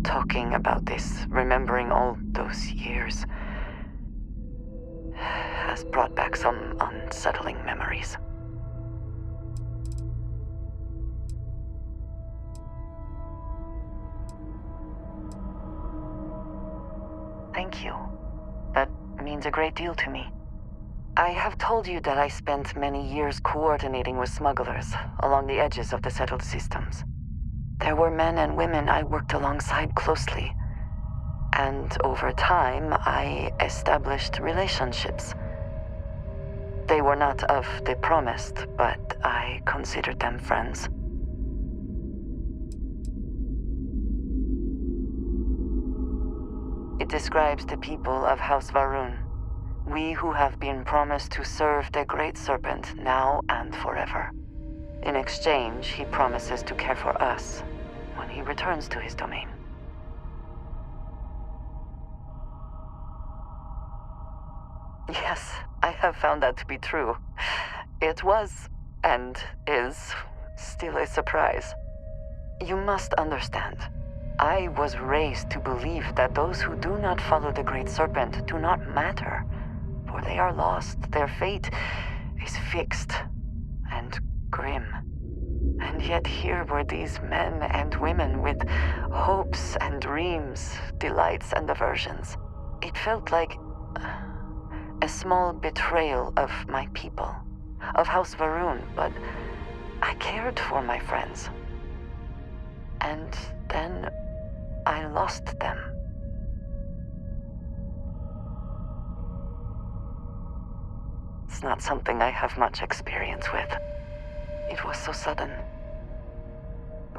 talking about this, remembering all those years, has brought back some unsettling memories. Thank you. That means a great deal to me. I have told you that I spent many years coordinating with smugglers along the edges of the settled systems. There were men and women I worked alongside closely, and over time I established relationships. They were not of the promised, but I considered them friends. It describes the people of House Varun, we who have been promised to serve the Great Serpent now and forever. In exchange, he promises to care for us when he returns to his domain. Yes, I have found that to be true. It was, and is, still a surprise. You must understand. I was raised to believe that those who do not follow the Great Serpent do not matter, for they are lost. Their fate is fixed and grim. And yet here were these men and women with hopes and dreams, delights and aversions. It felt like a small betrayal of my people, of House Varun, but I cared for my friends. And then I lost them. It's not something I have much experience with. It was so sudden.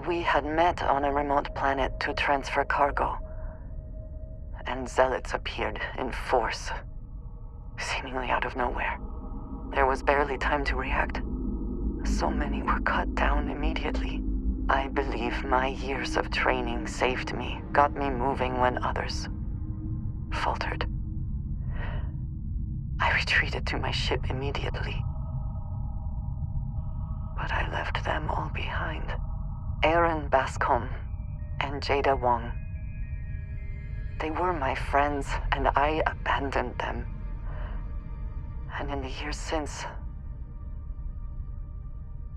We had met on a remote planet to transfer cargo, and zealots appeared in force, seemingly out of nowhere. There was barely time to react. So many were cut down immediately. I believe my years of training saved me, got me moving when others faltered. I retreated to my ship immediately. But I left them all behind. Aaron Bascom and Jada Wong. They were my friends, and I abandoned them. And in the years since,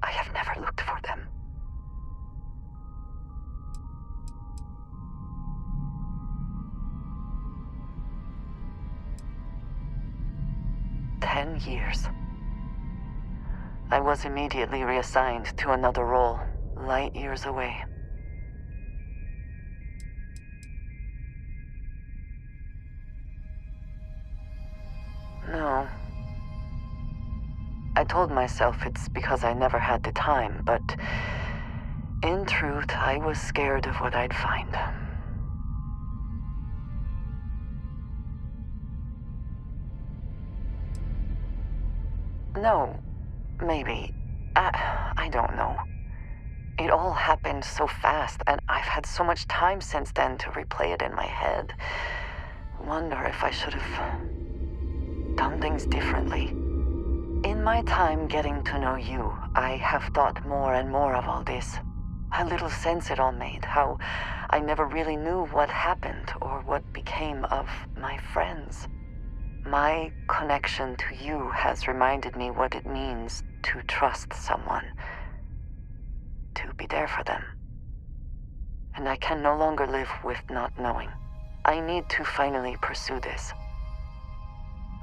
I have never looked for them. 10 years. I was immediately reassigned to another role, light years away. No. I told myself it's because I never had the time, but in truth, I was scared of what I'd find. No, maybe. I don't know. It all happened so fast, and I've had so much time since then to replay it in my head. Wonder if I should have done things differently. In my time getting to know you, I have thought more and more of all this. How little sense it all made, how I never really knew what happened or what became of my friends. My connection to you has reminded me what it means to trust someone, to be there for them. And I can no longer live with not knowing. I need to finally pursue this.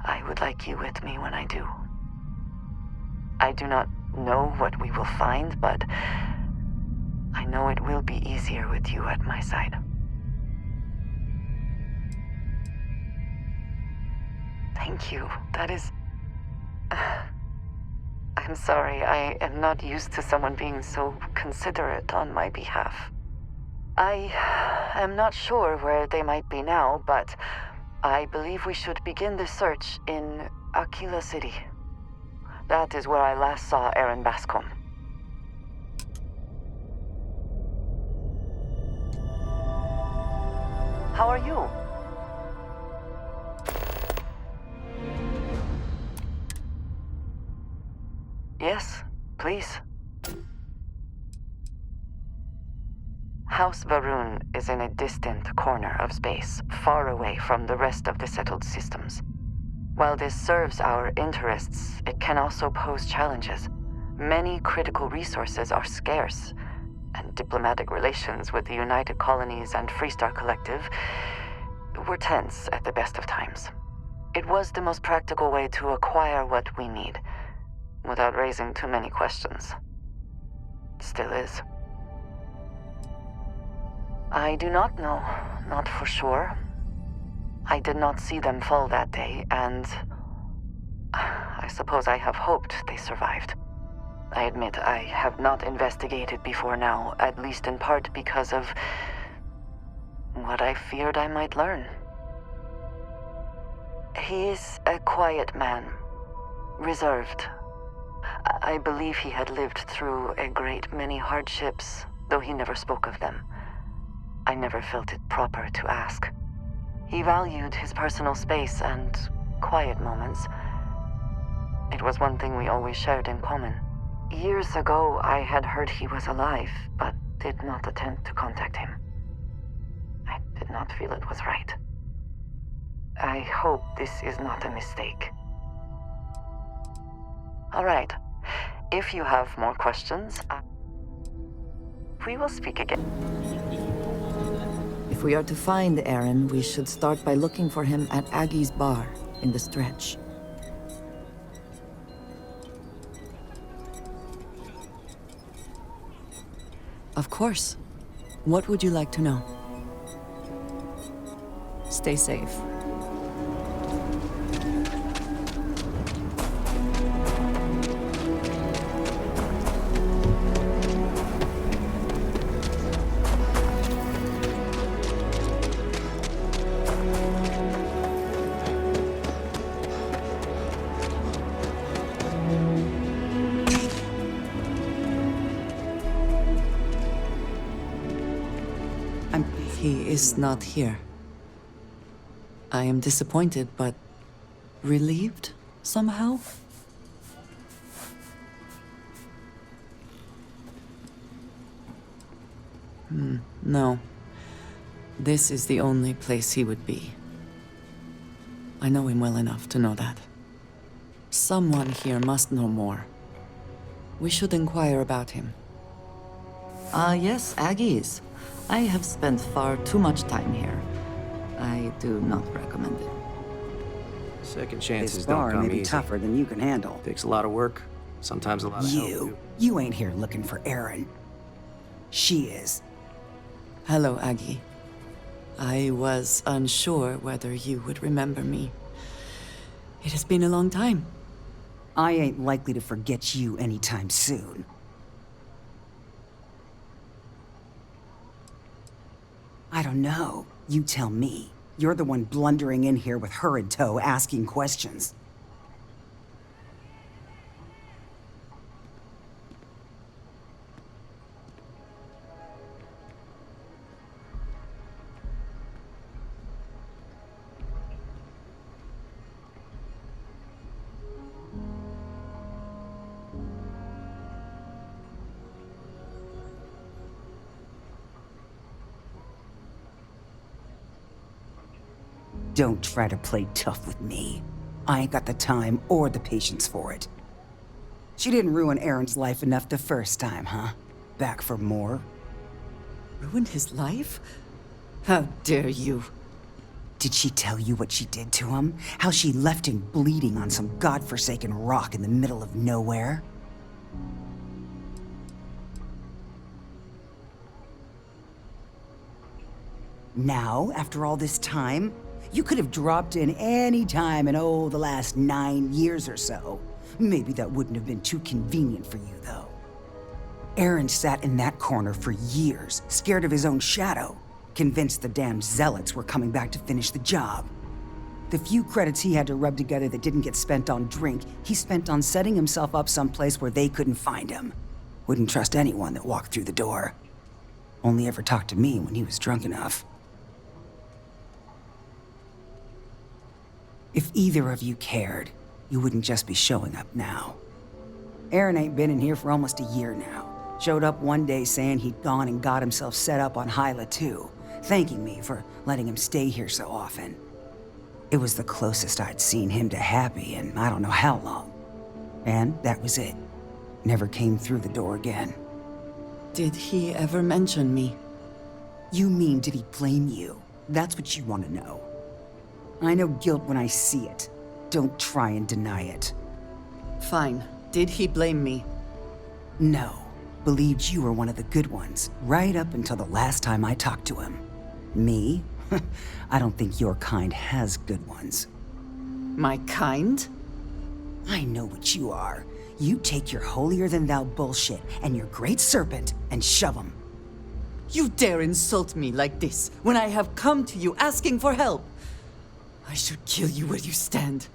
I would like you with me when I do. I do not know what we will find, but I know it will be easier with you at my side. Thank you. That is... I'm sorry, I am not used to someone being so considerate on my behalf. I am not sure where they might be now, but I believe we should begin the search in Aquila City. That is where I last saw Aaron Bascom. How are you? Yes, please. House Varun is in a distant corner of space, far away from the rest of the settled systems. While this serves our interests, it can also pose challenges. Many critical resources are scarce, and diplomatic relations with the United Colonies and Freestar Collective were tense at the best of times. It was the most practical way to acquire what we need, without raising too many questions. Still is. I do not know, not for sure. I did not see them fall that day, and I suppose I have hoped they survived. I admit I have not investigated before now, at least in part because of what I feared I might learn. He is a quiet man, reserved. I believe he had lived through a great many hardships, though he never spoke of them. I never felt it proper to ask. He valued his personal space and quiet moments. It was one thing we always shared in common. Years ago, I had heard he was alive, but did not attempt to contact him. I did not feel it was right. I hope this is not a mistake. All right. If you have more questions, we will speak again. If we are to find Aaron, we should start by looking for him at Aggie's bar in the stretch. Of course. What would you like to know? Stay safe. He is not here. I am disappointed, but relieved somehow? No. This is the only place he would be. I know him well enough to know that. Someone here must know more. We should inquire about him. Yes, Aggie's. I have spent far too much time here. I do not recommend it. Second chances This don't bar come may be easy. tougher than you can handle. Takes a lot of work, sometimes a lot of help. You ain't here looking for Erin. She is. Hello, Aggie. I was unsure whether you would remember me. It has been a long time. I ain't likely to forget you anytime soon. I don't know. You tell me. You're the one blundering in here with her in tow, asking questions. Don't try to play tough with me. I ain't got the time or the patience for it. She didn't ruin Aaron's life enough the first time, huh? Back for more? Ruined his life? How dare you? Did she tell you what she did to him? How she left him bleeding on some godforsaken rock in the middle of nowhere? Now, after all this time, you could have dropped in any time in, the last 9 years or so. Maybe that wouldn't have been too convenient for you, though. Aaron sat in that corner for years, scared of his own shadow, convinced the damn zealots were coming back to finish the job. The few credits he had to rub together that didn't get spent on drink, he spent on setting himself up someplace where they couldn't find him. Wouldn't trust anyone that walked through the door. Only ever talked to me when he was drunk enough. If either of you cared, you wouldn't just be showing up now. Aaron ain't been in here for almost a year now. Showed up one day saying he'd gone and got himself set up on Hyla too, thanking me for letting him stay here so often. It was the closest I'd seen him to happy in I don't know how long. And that was it. Never came through the door again. Did he ever mention me? You mean, did he blame you? That's what you want to know. I know guilt when I see it. Don't try and deny it. Fine. Did he blame me? No. Believed you were one of the good ones, right up until the last time I talked to him. Me? I don't think your kind has good ones. My kind? I know what you are. You take your holier-than-thou bullshit and your great serpent and shove them. You dare insult me like this when I have come to you asking for help? I should kill you where you stand.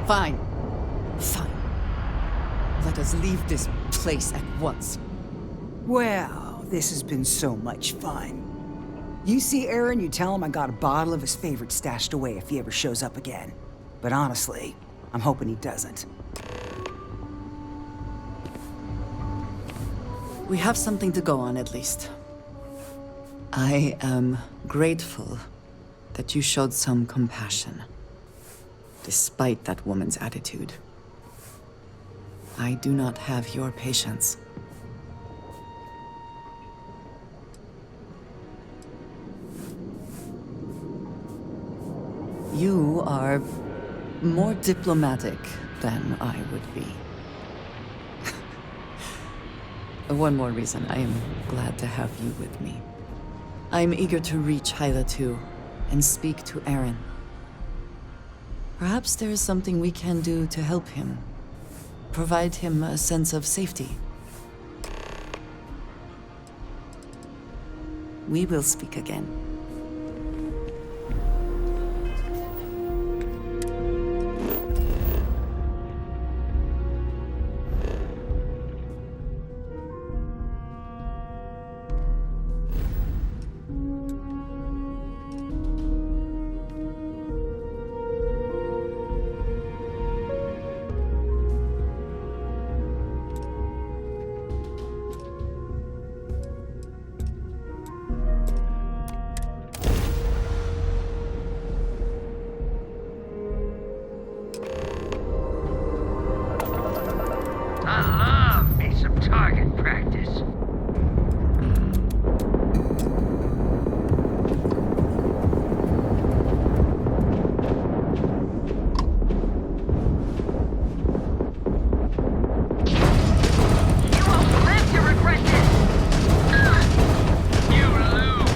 Fine. Fine. Let us leave this place at once. Well, this has been so much fun. You see Aaron, you tell him I got a bottle of his favorite stashed away if he ever shows up again. But honestly, I'm hoping he doesn't. We have something to go on, at least. I am grateful that you showed some compassion, despite that woman's attitude. I do not have your patience. You are more diplomatic than I would be. One more reason I am glad to have you with me. I am eager to reach Hyla too, and speak to Aaron. Perhaps there is something we can do to help him. Provide him a sense of safety. We will speak again. I love me some target practice. You won't live to regret this! You lose!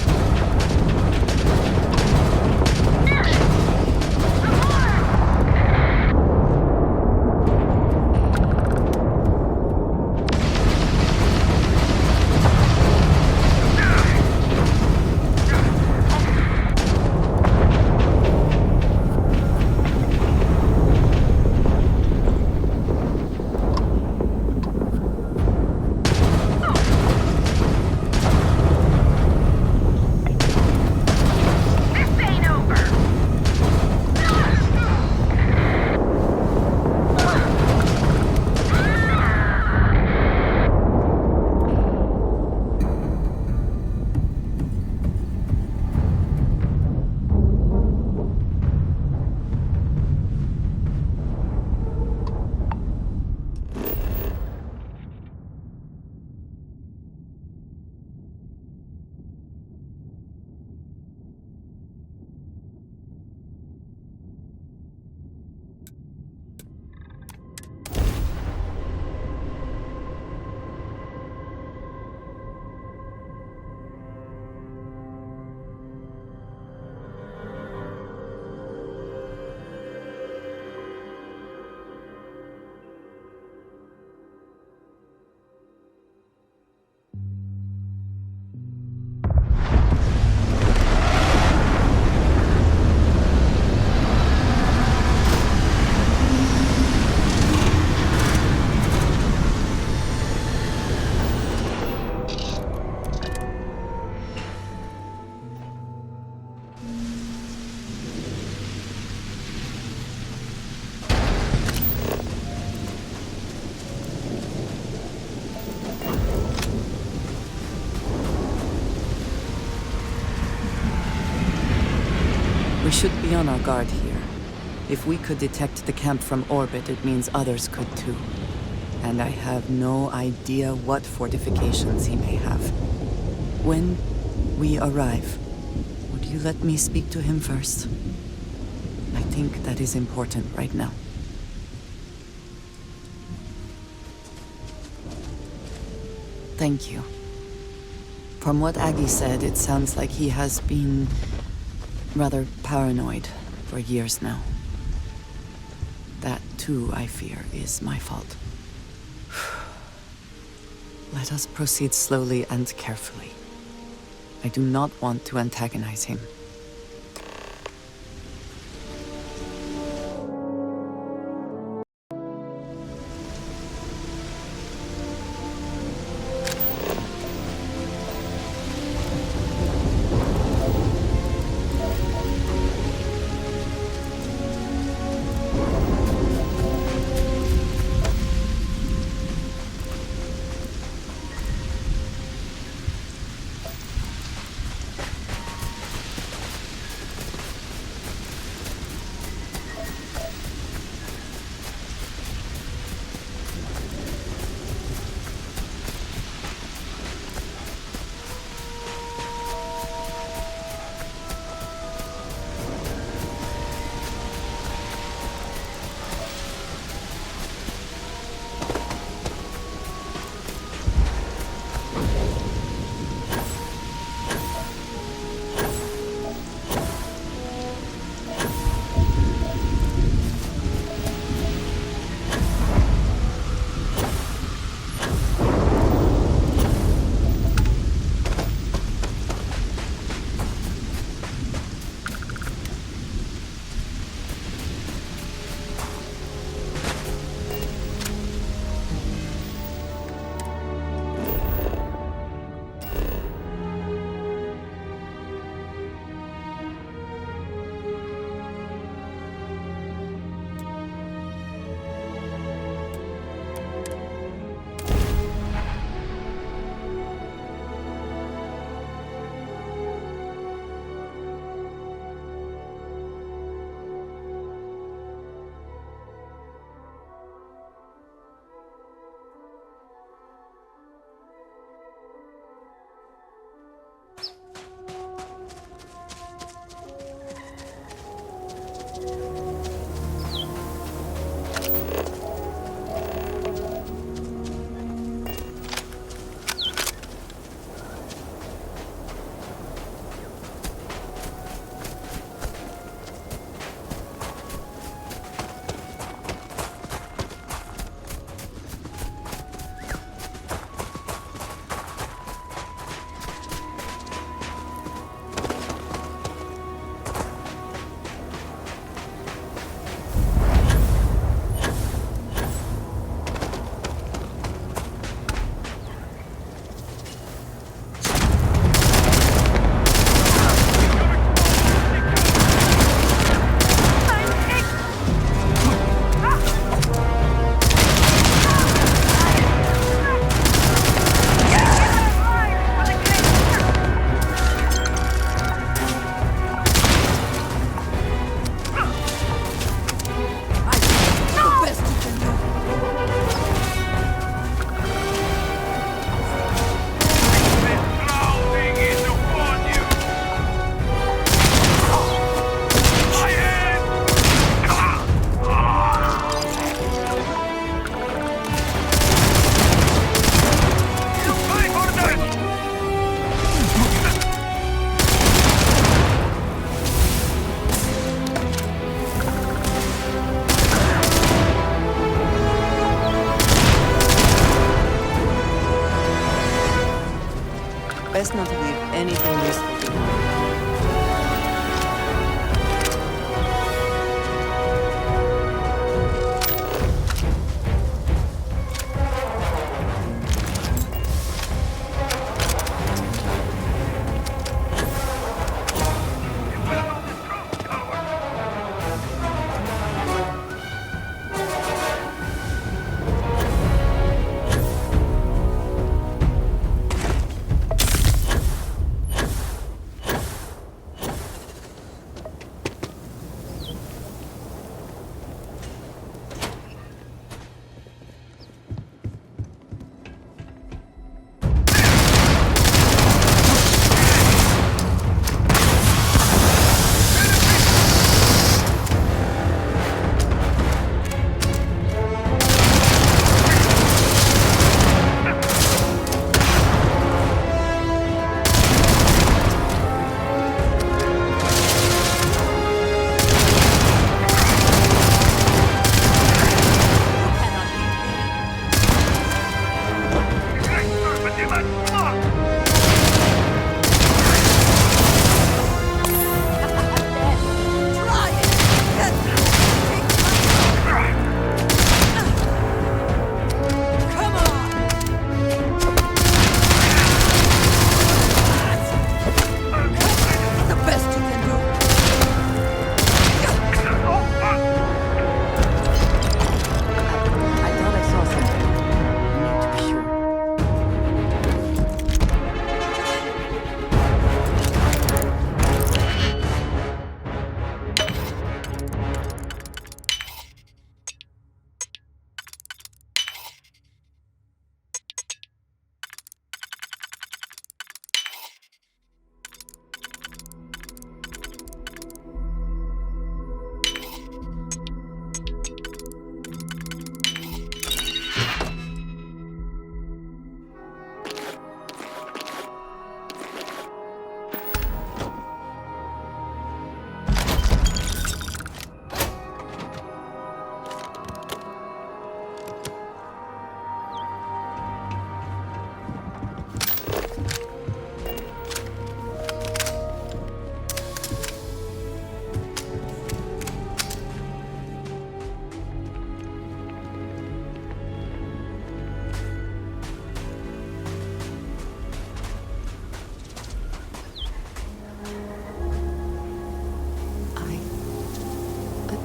should be on our guard here. If we could detect the camp from orbit, it means others could too. And I have no idea what fortifications he may have. When we arrive, would you let me speak to him first? I think that is important right now. Thank you. From what Aggie said, it sounds like he has been rather paranoid for years now. That, too, I fear, is my fault. Let us proceed slowly and carefully. I do not want to antagonize him. Best not to leave anything useful behind.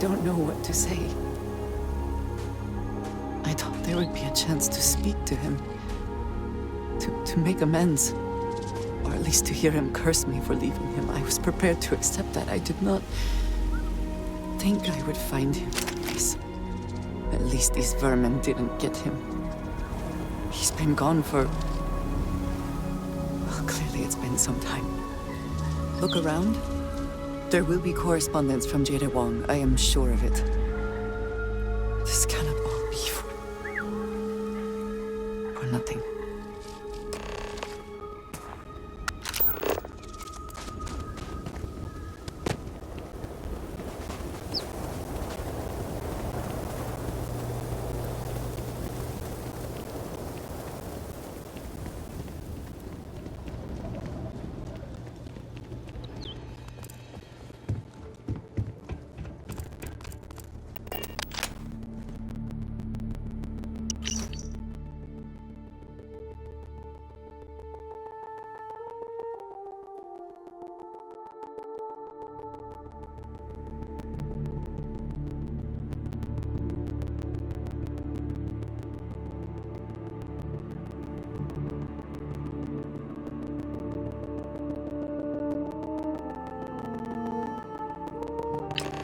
don't know what to say. I thought there would be a chance to speak to him. To make amends. Or at least to hear him curse me for leaving him. I was prepared to accept that. I did not think I would find him like this. At least these vermin didn't get him. He's been gone for... Well, clearly it's been some time. Look around. There will be correspondence from Jada Wong. I am sure of it. This cannot all be for nothing.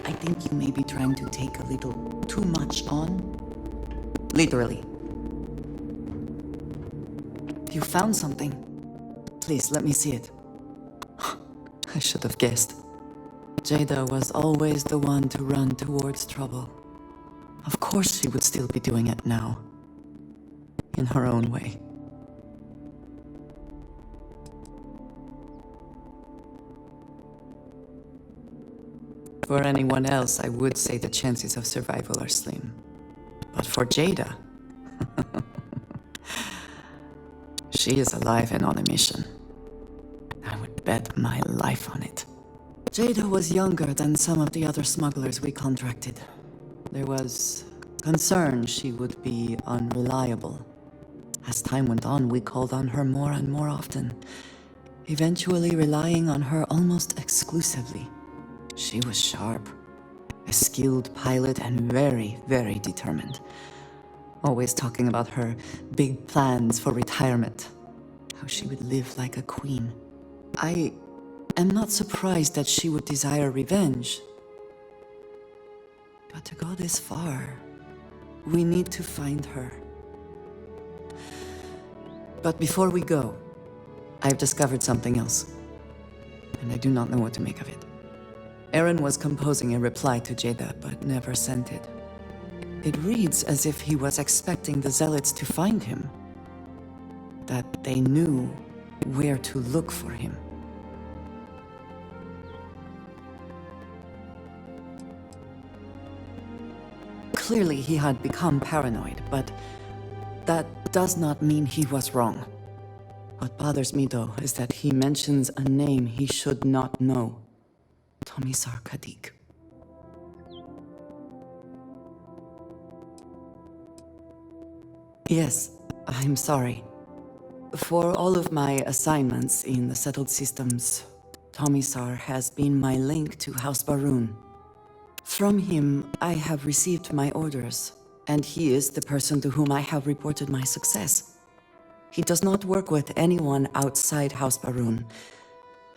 I think you may be trying to take a little too much on. Literally. You found something. Please, let me see it. I should have guessed. Jada was always the one to run towards trouble. Of course she would still be doing it now. In her own way. For anyone else, I would say the chances of survival are slim. But for Jada... she is alive and on a mission. I would bet my life on it. Jada was younger than some of the other smugglers we contracted. There was concern she would be unreliable. As time went on, we called on her more and more often, eventually relying on her almost exclusively. She was sharp, a skilled pilot and very, very determined. Always talking about her big plans for retirement, how she would live like a queen. I am not surprised that she would desire revenge. But to go this far, we need to find her. But before we go, I've discovered something else, and I do not know what to make of it. Aaron was composing a reply to Jada, but never sent it. It reads as if he was expecting the Zealots to find him. That they knew where to look for him. Clearly he had become paranoid, but that does not mean he was wrong. What bothers me, though, is that he mentions a name he should not know. Tomisar Kadik. Yes, I'm sorry. For all of my assignments in the settled systems, Tomisar has been my link to House Baroon. From him, I have received my orders, and he is the person to whom I have reported my success. He does not work with anyone outside House Baroon,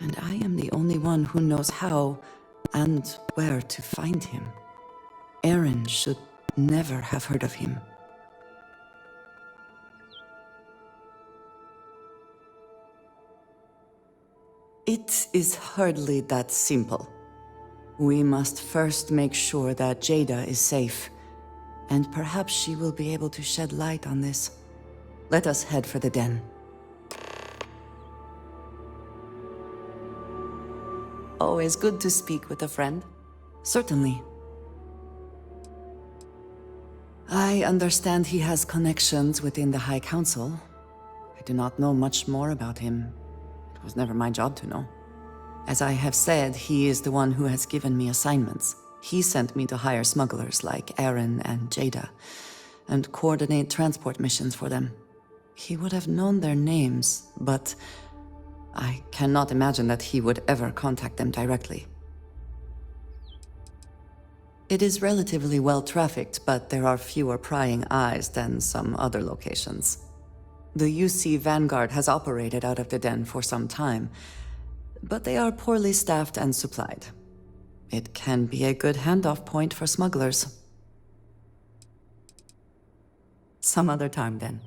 and I am the only one who knows how and where to find him. Aaron should never have heard of him. It is hardly that simple. We must first make sure that Jada is safe, and perhaps she will be able to shed light on this. Let us head for the den. Always good to speak with a friend. Certainly. I understand he has connections within the High Council. I do not know much more about him. It was never my job to know. As I have said, he is the one who has given me assignments. He sent me to hire smugglers like Aaron and Jada, and coordinate transport missions for them. He would have known their names, but I cannot imagine that he would ever contact them directly. It is relatively well trafficked, but there are fewer prying eyes than some other locations. The UC Vanguard has operated out of the den for some time, but they are poorly staffed and supplied. It can be a good handoff point for smugglers. Some other time, then.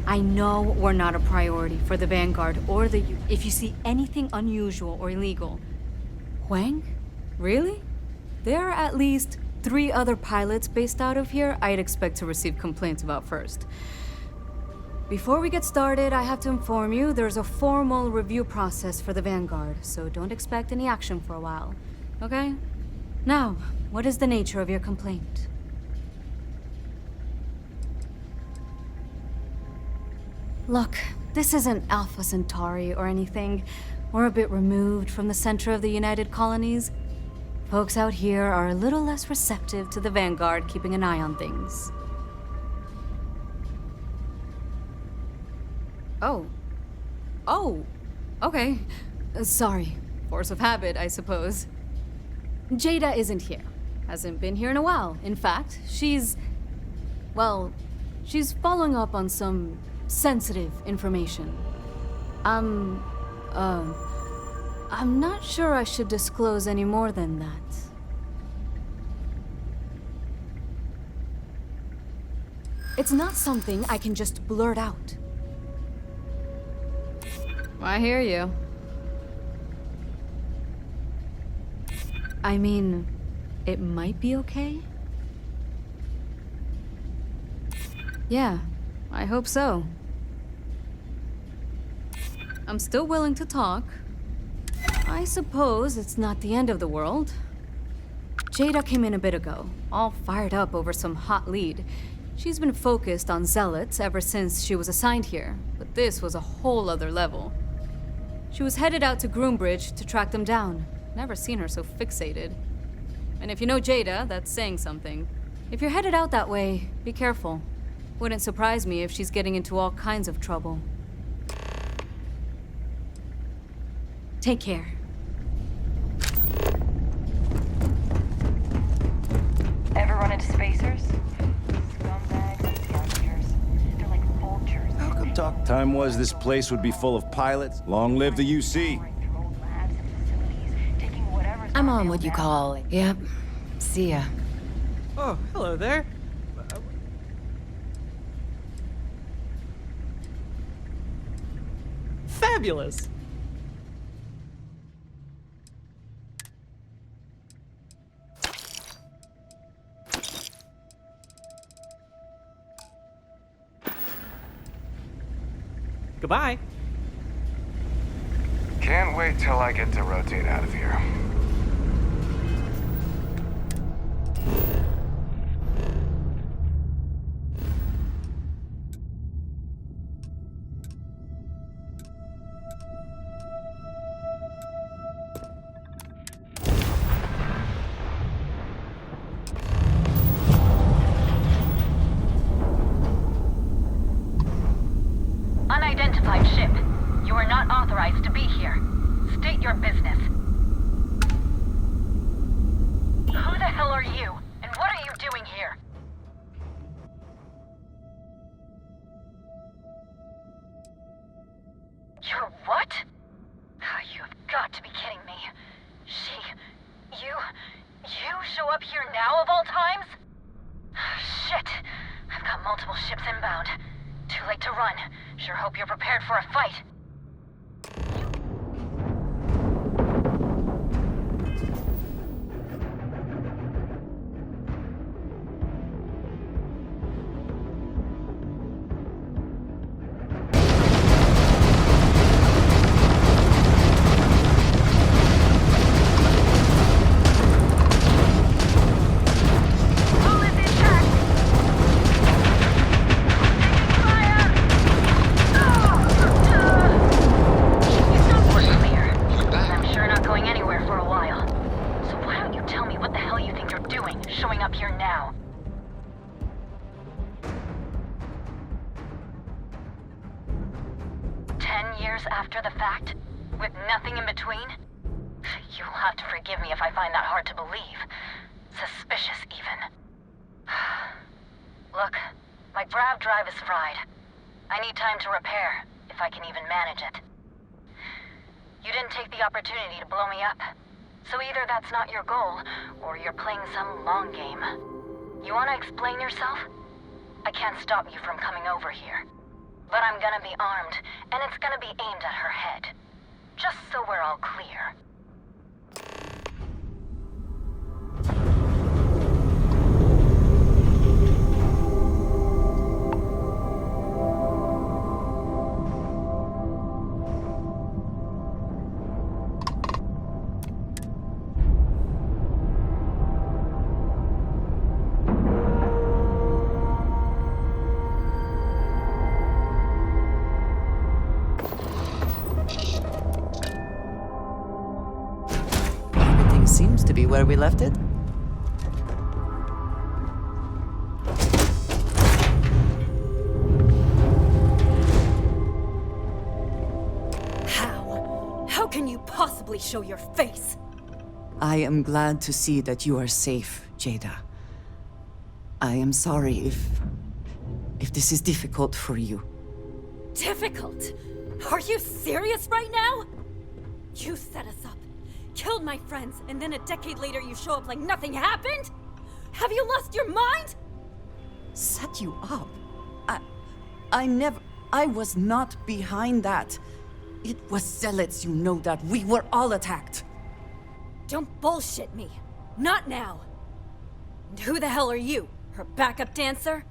I know we're not a priority for the Vanguard or the If you see anything unusual or illegal... Huang? Really? There are at least 3 other pilots based out of here I'd expect to receive complaints about first. Before we get started, I have to inform you there's a formal review process for the Vanguard, so don't expect any action for a while. Okay? Now, what is the nature of your complaint? Look, this isn't Alpha Centauri or anything. We're a bit removed from the center of the United Colonies. Folks out here are a little less receptive to the Vanguard keeping an eye on things. Oh, okay. Sorry. Force of habit, I suppose. Jada isn't here. Hasn't been here in a while. In fact, she's following up on some sensitive information. I'm not sure I should disclose any more than that. It's not something I can just blurt out. I hear you. I mean, it might be okay? Yeah, I hope so. I'm still willing to talk. I suppose it's not the end of the world. Jada came in a bit ago, all fired up over some hot lead. She's been focused on zealots ever since she was assigned here, but this was a whole other level. She was headed out to Groombridge to track them down. Never seen her so fixated. And if you know Jada, that's saying something. If you're headed out that way, be careful. Wouldn't surprise me if she's getting into all kinds of trouble. Take care. Ever run into spacers? Scumbags and scavengers. They're like vultures. How come talk time was this place would be full of pilots? Long live the UC. I'm on what you call... Yep. See ya. Oh, hello there. Fabulous! Goodbye. Can't wait till I get to rotate out of here. Unidentified ship. You are not authorized to be here. State your business. Who the hell are you? And what are you doing here? You're what? You have got to be kidding me. You show up here now of all times? Shit. I've got multiple ships inbound. Too late to run. Sure hope you're prepared for a fight. After the fact? With nothing in between? You'll have to forgive me if I find that hard to believe. Suspicious, even. Look, my grav drive is fried. I need time to repair, if I can even manage it. You didn't take the opportunity to blow me up. So either that's not your goal, or you're playing some long game. You want to explain yourself? I can't stop you from coming over here. But I'm gonna be armed, and it's gonna be aimed at her head. Just so we're all clear. Seems to be where we left it. How can you possibly show your face? I am glad to see that you are safe, Jada. I am sorry if this is difficult for you. Difficult? Are you serious right now? You set us up. Killed my friends, and then a decade later you show up like nothing happened? Have you lost your mind? Set you up? I was not behind that. It was zealots, you know that. We were all attacked. Don't bullshit me. Not now. And who the hell are you? Her backup dancer?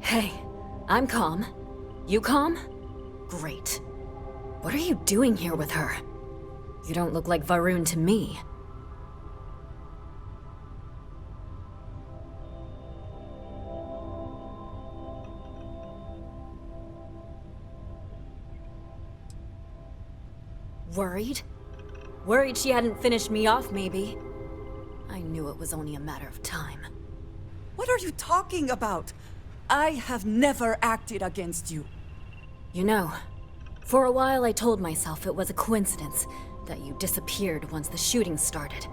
Hey, I'm calm. You calm? Great. What are you doing here with her? You don't look like Varun to me. Worried? Worried she hadn't finished me off, maybe. I knew it was only a matter of time. What are you talking about? I have never acted against you. You know, for a while I told myself it was a coincidence that you disappeared once the shooting started.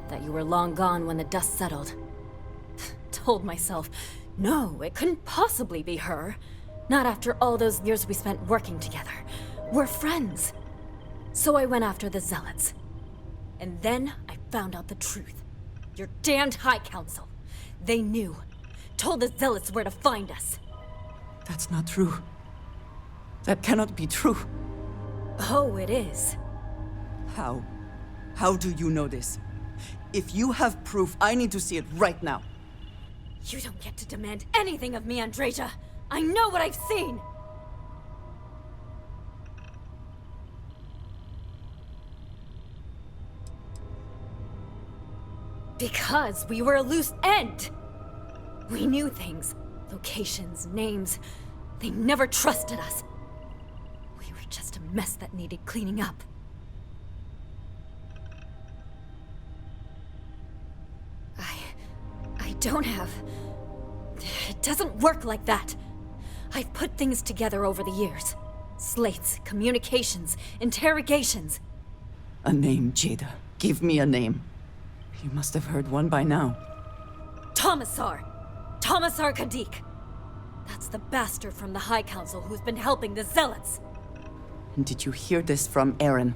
That you were long gone when the dust settled. Told myself, no, it couldn't possibly be her. Not after all those years we spent working together. We're friends. So I went after the zealots. And then I found out the truth. Your damned High Council. They knew. Told the zealots where to find us. That's not true. That cannot be true. Oh, it is. How? How do you know this? If you have proof, I need to see it right now. You don't get to demand anything of me, Andreja. I know what I've seen! Because we were a loose end! We knew things. Locations, names. They never trusted us. We were just a mess that needed cleaning up. I don't have It doesn't work like that. I've put things together over the years. Slates, communications, interrogations. A name, Jada. Give me a name. You must have heard one by now. Tomasar! Tomasar Kadik! That's the bastard from the High Council who's been helping the Zealots! And did you hear this from Aaron?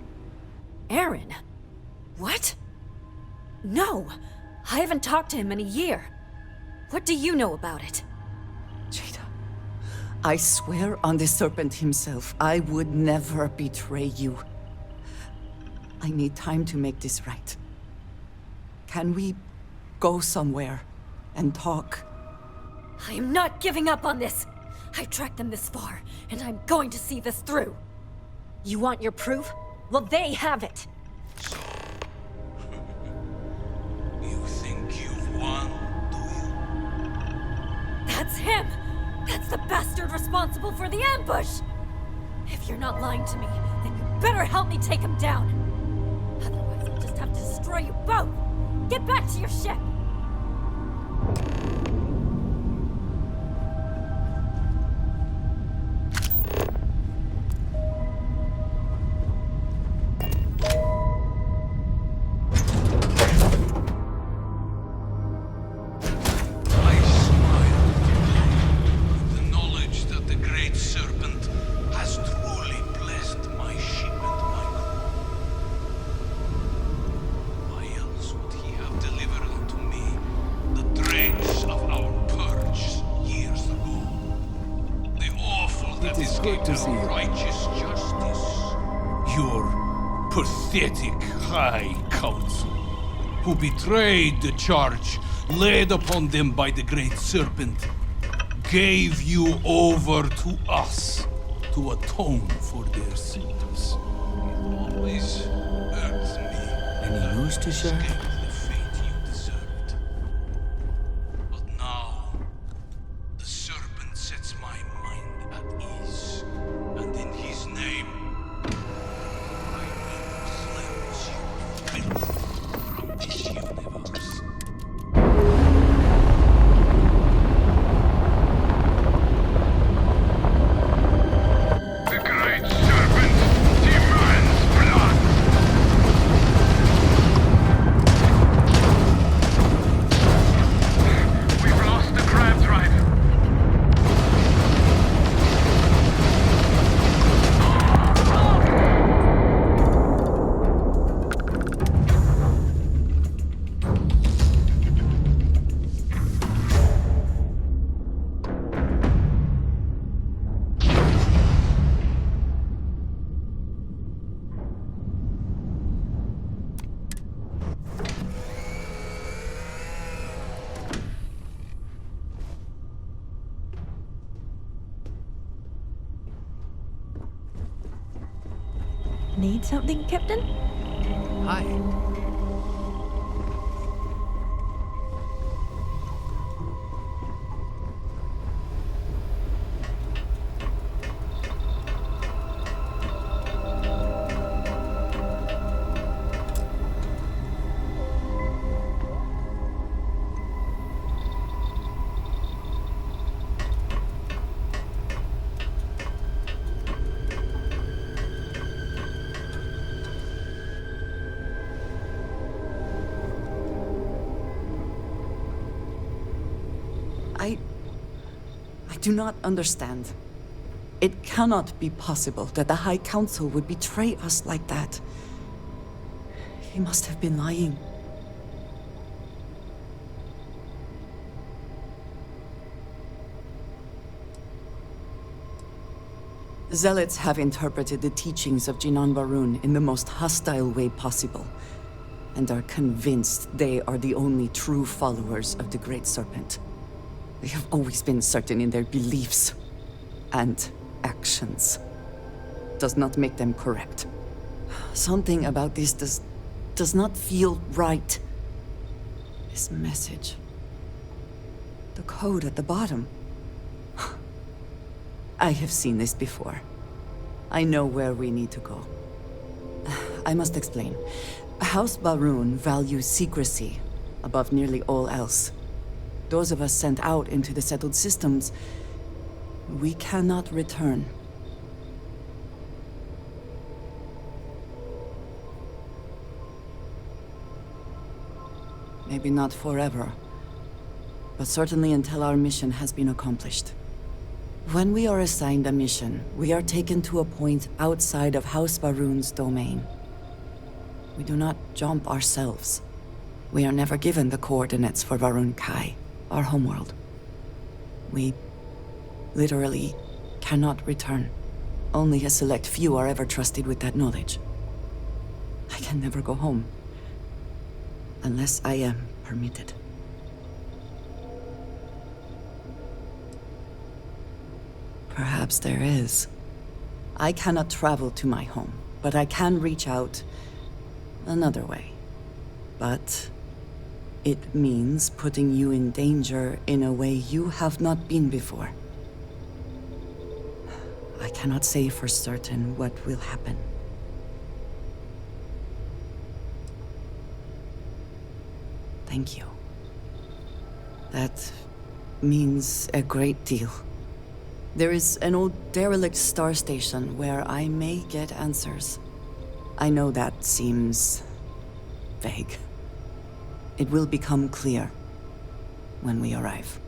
Aaron? What? No! I haven't talked to him in a year. What do you know about it? Jada, I swear on the Serpent himself, I would never betray you. I need time to make this right. Can we go somewhere and talk? I am not giving up on this! I've tracked them this far, and I'm going to see this through. You want your proof? Well, they have it! So, you think you've won, do you? That's him! That's the bastard responsible for the ambush! If you're not lying to me, then you better help me take him down! Otherwise, I'll just have to destroy you both! Get back to your ship! Pathetic High Council, who betrayed the charge laid upon them by the Great Serpent, gave you over to us to atone for their sins. It always hurts me. Any news to share? The fate you deserved. But now, the Serpent sets my mind at ease, and in his name, from this universe. The Great Serpent demands blood! We've lost the crab drive. Need something, Captain? Hi. I do not understand. It cannot be possible that the High Council would betray us like that. He must have been lying. Zealots have interpreted the teachings of Jinan Varun in the most hostile way possible, and are convinced they are the only true followers of the Great Serpent. They have always been certain in their beliefs and actions. Does not make them correct. Something about this does not feel right. This message. The code at the bottom. I have seen this before. I know where we need to go. I must explain. House Barun values secrecy above nearly all else. those of us sent out into the settled systems, we cannot return. Maybe not forever, but certainly until our mission has been accomplished. When we are assigned a mission, we are taken to a point outside of House Varun's domain. We do not jump ourselves. We are never given the coordinates for Varun Kai, our homeworld. We literally cannot return. Only a select few are ever trusted with that knowledge. I can never go home. Unless I am permitted. Perhaps there is. I cannot travel to my home, but I can reach out another way. But it means putting you in danger in a way you have not been before. I cannot say for certain what will happen. Thank you. That means a great deal. There is an old derelict star station where I may get answers. I know that seems vague. It will become clear when we arrive.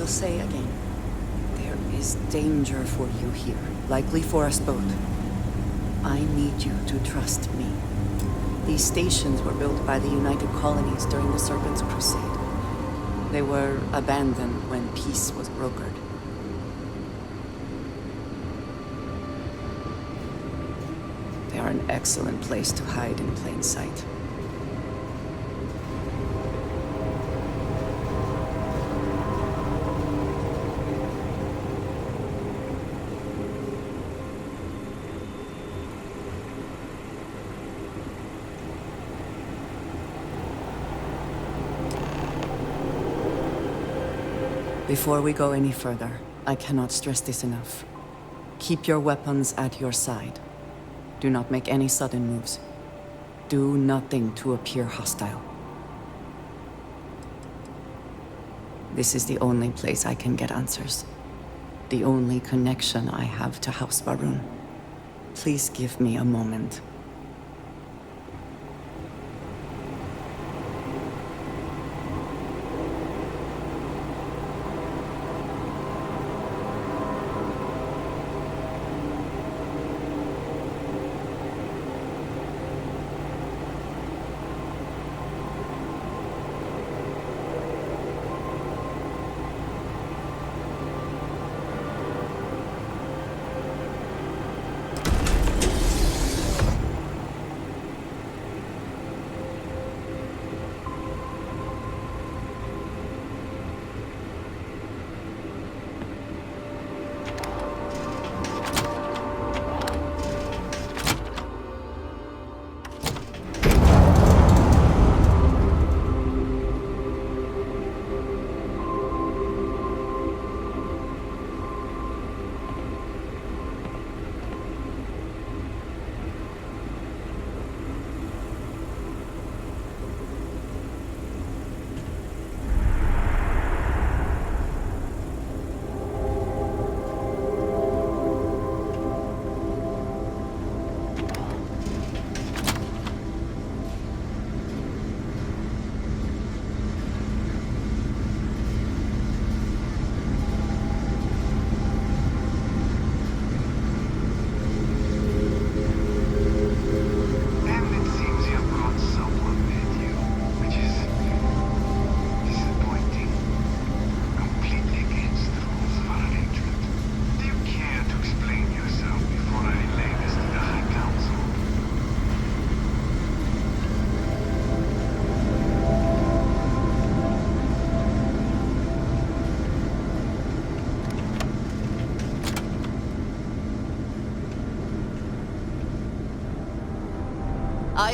Say again, there is danger for you here, likely for us both. I need you to trust me. These stations were built by the United Colonies during the Serpent's Crusade. They were abandoned when peace was brokered. They are an excellent place to hide in plain sight. Before we go any further, I cannot stress this enough. Keep your weapons at your side. Do not make any sudden moves. Do nothing to appear hostile. This is the only place I can get answers. The only connection I have to House Varun. Please give me a moment.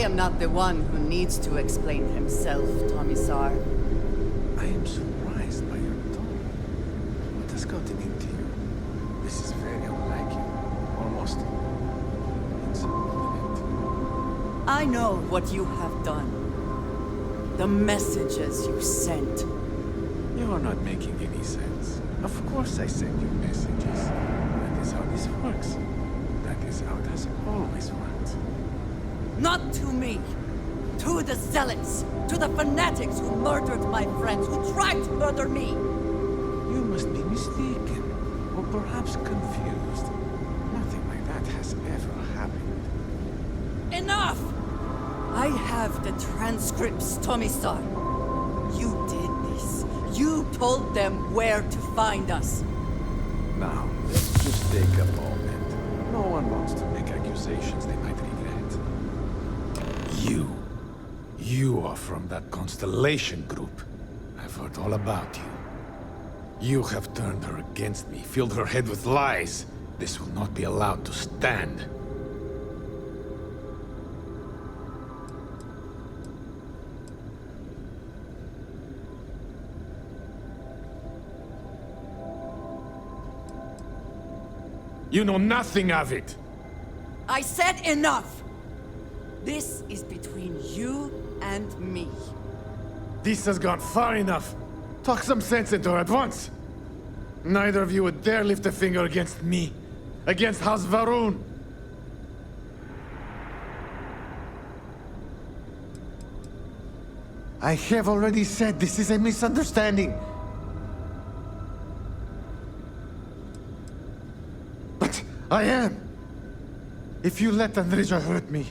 am not the one who needs to explain himself, Tomisar. I am surprised by your tone. What has gotten into you? This is very unlike you. Almost insubordinate. I know what you have done. The messages you sent. You are not making any sense. Of course I send you messages. That is how this works. That is how it has always worked. Not to me. To the zealots. To the fanatics who murdered my friends, who tried to murder me. You must be mistaken, or perhaps confused. Nothing like that has ever happened. Enough! I have the transcripts, Tomisar. You did this. You told them where to find us. Now, let's just take a moment. No one wants to make accusations they might regret. You are from that Constellation group. I've heard all about you. You have turned her against me, filled her head with lies. This will not be allowed to stand. You know nothing of it! I said enough! This is between you and me. This has gone far enough. Talk some sense into her at once. Neither of you would dare lift a finger against me. Against House Varun. I have already said this is a misunderstanding. But I am. If you let Andreja hurt me,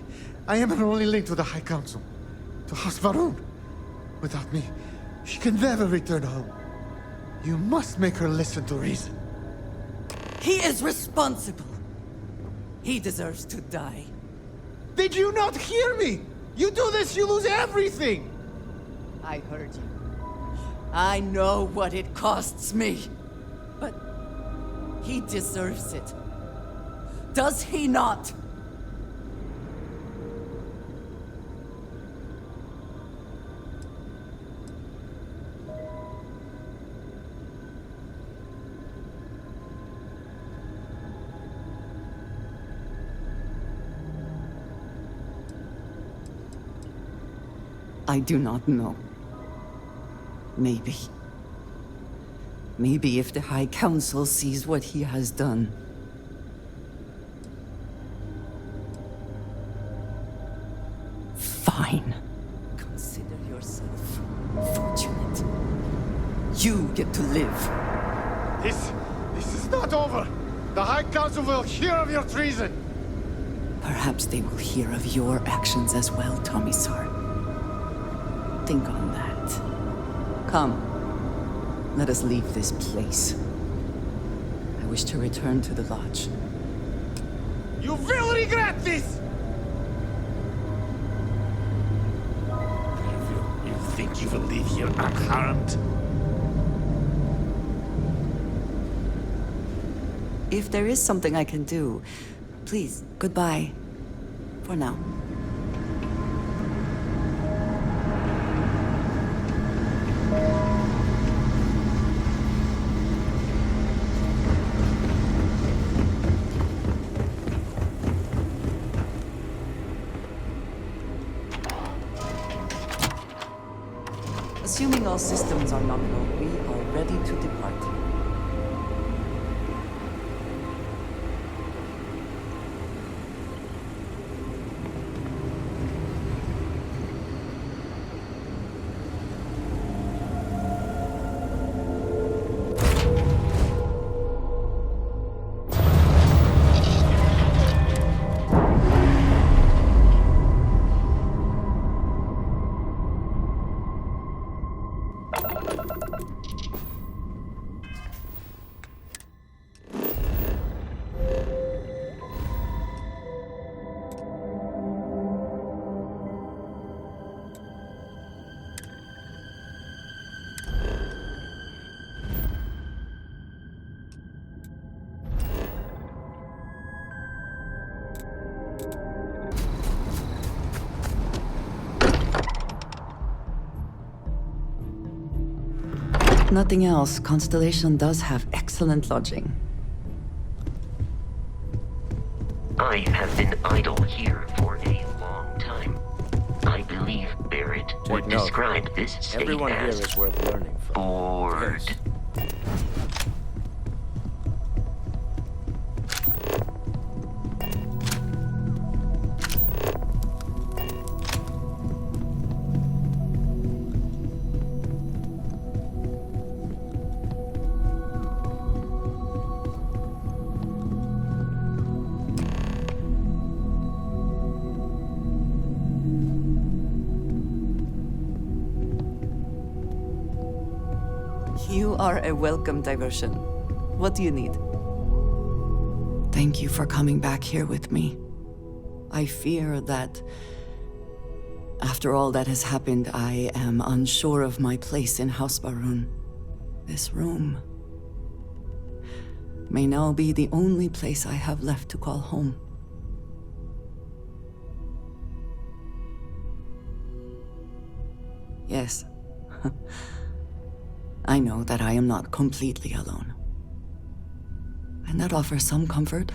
I am her only link to the High Council. To House Varun. Without me, she can never return home. You must make her listen to reason. He is responsible. He deserves to die. Did you not hear me? You do this, you lose everything! I heard you. I know what it costs me. But he deserves it. Does he not? I do not know. Maybe. Maybe if the High Council sees what he has done. Fine. Consider yourself fortunate. You get to live. This is not over. The High Council will hear of your treason. Perhaps they will hear of your actions as well, Tomisar. Think on that. Come. Let us leave this place. I wish to return to the lodge. You will regret this! You think you will leave here unharmed? If there is something I can do, please, goodbye. For now. Assuming all systems are nominal, we are ready to depart. If nothing else, Constellation does have excellent lodging. I have been idle here for a long time. I believe Barrett would note. describe this state Everyone here as is worth learning from. bored. Yes. You are a welcome diversion. What do you need? Thank you for coming back here with me. I fear that after all that has happened, I am unsure of my place in House Barun. This room may now be the only place I have left to call home. Yes. I know that I am not completely alone. And that offers some comfort,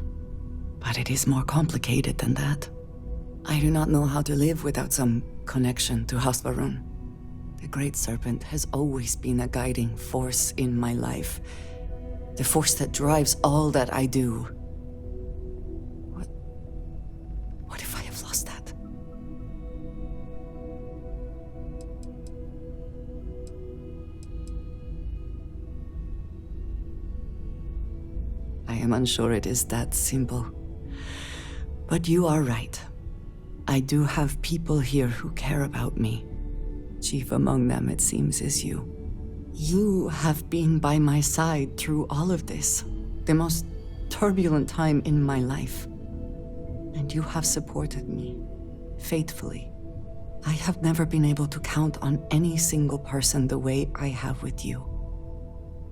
but it is more complicated than that. I do not know how to live without some connection to House Barun. The Great Serpent has always been a guiding force in my life. The force that drives all that I do. What if I have lost that? I am unsure it is that simple. But you are right. I do have people here who care about me. Chief among them, it seems, is you. You have been by my side through all of this, the most turbulent time in my life. And you have supported me, faithfully. I have never been able to count on any single person the way I have with you.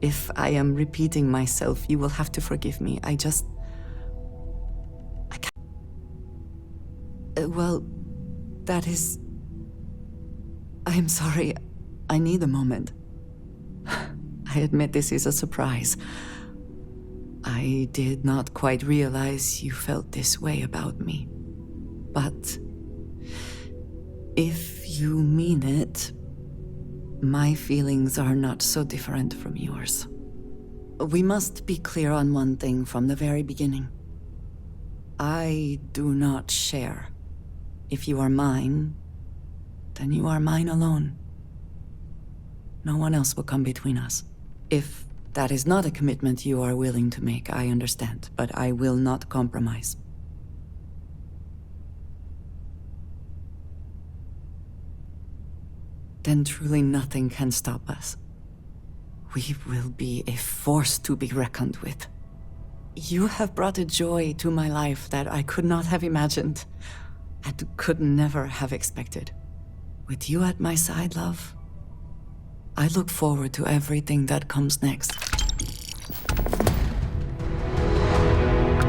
If I am repeating myself, you will have to forgive me. I can't. Well, that is... I am sorry. I need a moment. I admit this is a surprise. I did not quite realize you felt this way about me. But if you mean it, my feelings are not so different from yours. We must be clear on one thing from the very beginning. I do not share. If you are mine, then you are mine alone. No one else will come between us. If that is not a commitment you are willing to make, I understand, but I will not compromise. Then truly nothing can stop us. We will be a force to be reckoned with. You have brought a joy to my life that I could not have imagined, and could never have expected. With you at my side, love, I look forward to everything that comes next.